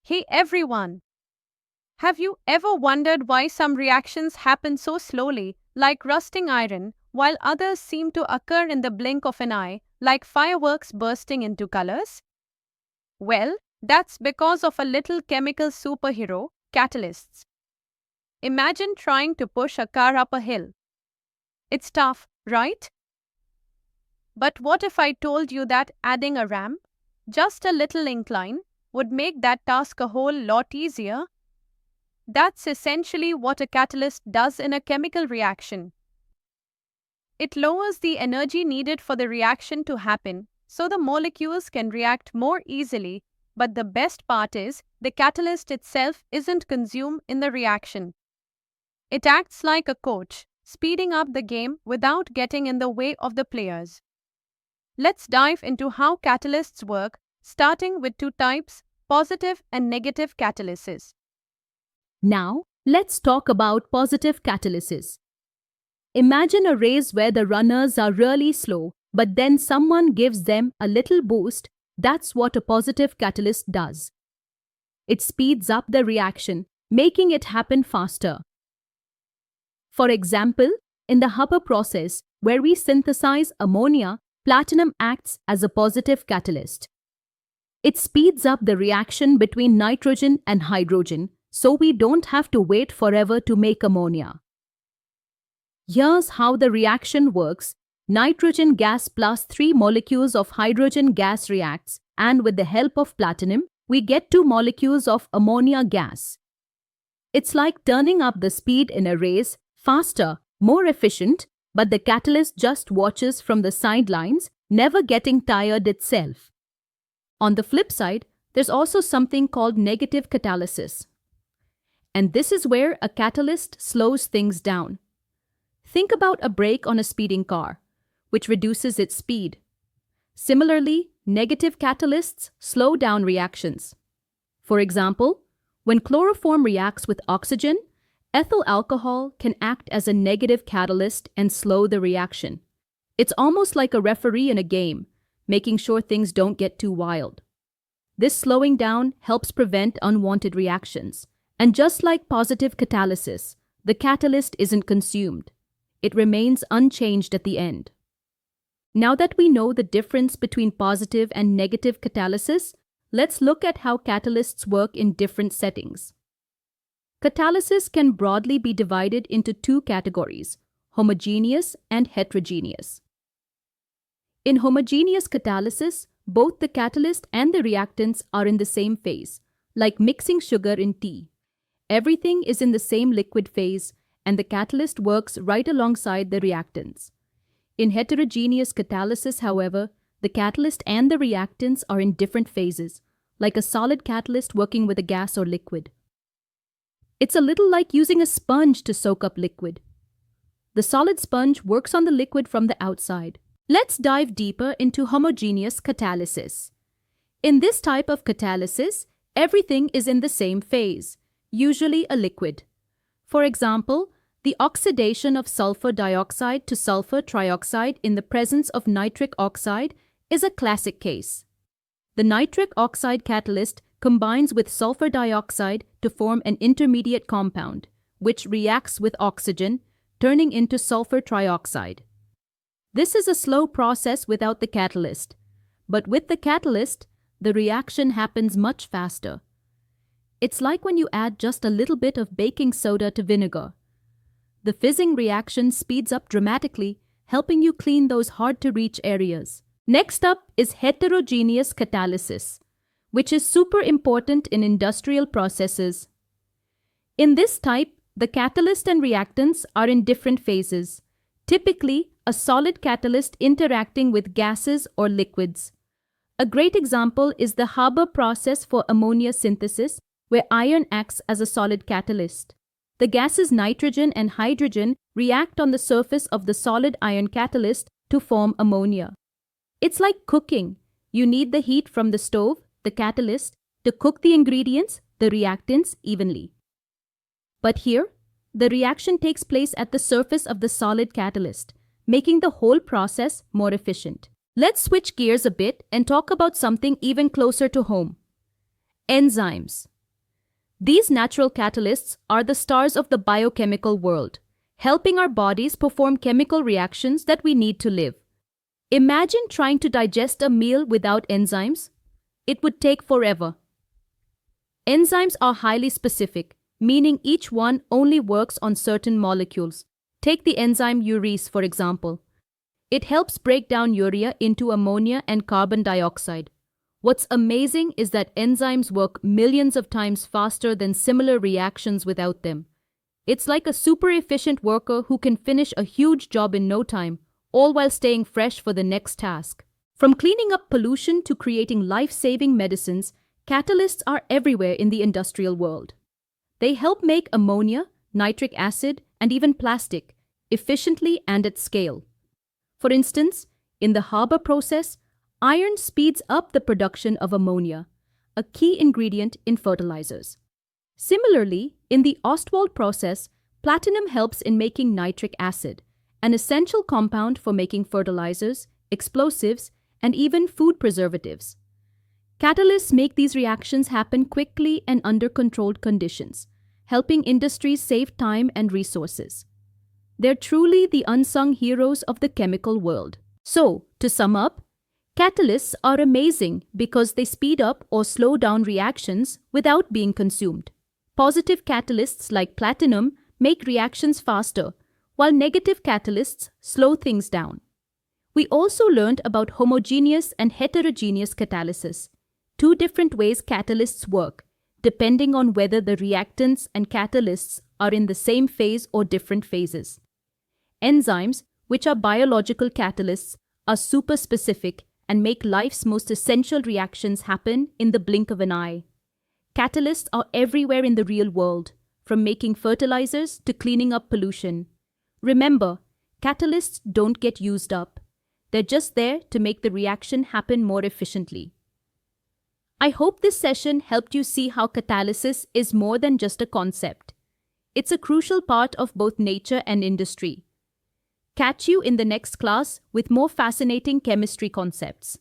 Hey everyone! Have you ever wondered why some reactions happen so slowly, like rusting iron, while others seem to occur in the blink of an eye, like fireworks bursting into colors? Well, that's because of a little chemical superhero, catalysts. Imagine trying to push a car up a hill. It's tough, right? But what if I told you that adding a ramp, just a little incline, would make that task a whole lot easier? That's essentially what a catalyst does in a chemical reaction. It lowers the energy needed for the reaction to happen, so the molecules can react more easily, but the best part is, the catalyst itself isn't consumed in the reaction. It acts like a coach, speeding up the game without getting in the way of the players. Let's dive into how catalysts work, starting with two types, positive and negative catalysis. Now, let's talk about positive catalysis. Imagine a race where the runners are really slow, but then someone gives them a little boost. That's what a positive catalyst does. It speeds up the reaction, making it happen faster. For example, in the Haber process, where we synthesize ammonia, platinum acts as a positive catalyst. It speeds up the reaction between nitrogen and hydrogen, so we don't have to wait forever to make ammonia. Here's how the reaction works. Nitrogen gas plus 3 molecules of hydrogen gas reacts, and with the help of platinum, we get 2 molecules of ammonia gas. It's like turning up the speed in a race, faster, more efficient, but the catalyst just watches from the sidelines, never getting tired itself. On the flip side, there's also something called negative catalysis. And this is where a catalyst slows things down. Think about a brake on a speeding car, which reduces its speed. Similarly, negative catalysts slow down reactions. For example, when chloroform reacts with oxygen, ethyl alcohol can act as a negative catalyst and slow the reaction. It's almost like a referee in a game, making sure things don't get too wild. This slowing down helps prevent unwanted reactions. And just like positive catalysis, the catalyst isn't consumed. It remains unchanged at the end. Now that we know the difference between positive and negative catalysis, let's look at how catalysts work in different settings. Catalysis can broadly be divided into two categories, homogeneous and heterogeneous. In homogeneous catalysis, both the catalyst and the reactants are in the same phase, like mixing sugar in tea. Everything is in the same liquid phase, and the catalyst works right alongside the reactants. In heterogeneous catalysis, however, the catalyst and the reactants are in different phases, like a solid catalyst working with a gas or liquid. It's a little like using a sponge to soak up liquid. The solid sponge works on the liquid from the outside. Let's dive deeper into homogeneous catalysis. In this type of catalysis, everything is in the same phase, usually a liquid. For example, the oxidation of sulfur dioxide to sulfur trioxide in the presence of nitric oxide is a classic case. The nitric oxide catalyst combines with sulfur dioxide to form an intermediate compound, which reacts with oxygen, turning into sulfur trioxide. This is a slow process without the catalyst, but with the catalyst, the reaction happens much faster. It's like when you add just a little bit of baking soda to vinegar. The fizzing reaction speeds up dramatically, helping you clean those hard-to-reach areas. Next up is heterogeneous catalysis, which is super important in industrial processes. In this type, the catalyst and reactants are in different phases, typically a solid catalyst interacting with gases or liquids. A great example is the Haber process for ammonia synthesis, where iron acts as a solid catalyst. The gases nitrogen and hydrogen react on the surface of the solid iron catalyst to form ammonia. It's like cooking. You need the heat from the stove, the catalyst, to cook the ingredients, the reactants, evenly. But here, the reaction takes place at the surface of the solid catalyst, making the whole process more efficient. Let's switch gears a bit and talk about something even closer to home. Enzymes. These natural catalysts are the stars of the biochemical world, helping our bodies perform chemical reactions that we need to live. Imagine trying to digest a meal without enzymes. It would take forever. Enzymes are highly specific, meaning each one only works on certain molecules. Take the enzyme urease, for example. It helps break down urea into ammonia and carbon dioxide. What's amazing is that enzymes work millions of times faster than similar reactions without them. It's like a super efficient worker who can finish a huge job in no time, all while staying fresh for the next task. From cleaning up pollution to creating life-saving medicines, catalysts are everywhere in the industrial world. They help make ammonia, nitric acid, and even plastic efficiently and at scale. For instance, in the Haber process, iron speeds up the production of ammonia, a key ingredient in fertilizers. Similarly, in the Ostwald process, platinum helps in making nitric acid, an essential compound for making fertilizers, explosives, and even food preservatives. Catalysts make these reactions happen quickly and under controlled conditions, helping industries save time and resources. They're truly the unsung heroes of the chemical world. So, to sum up, catalysts are amazing because they speed up or slow down reactions without being consumed. Positive catalysts like platinum make reactions faster, while negative catalysts slow things down. We also learned about homogeneous and heterogeneous catalysis, two different ways catalysts work, depending on whether the reactants and catalysts are in the same phase or different phases. Enzymes, which are biological catalysts, are super specific and make life's most essential reactions happen in the blink of an eye. Catalysts are everywhere in the real world, from making fertilizers to cleaning up pollution. Remember, catalysts don't get used up. They're just there to make the reaction happen more efficiently. I hope this session helped you see how catalysis is more than just a concept. It's a crucial part of both nature and industry. Catch you in the next class with more fascinating chemistry concepts.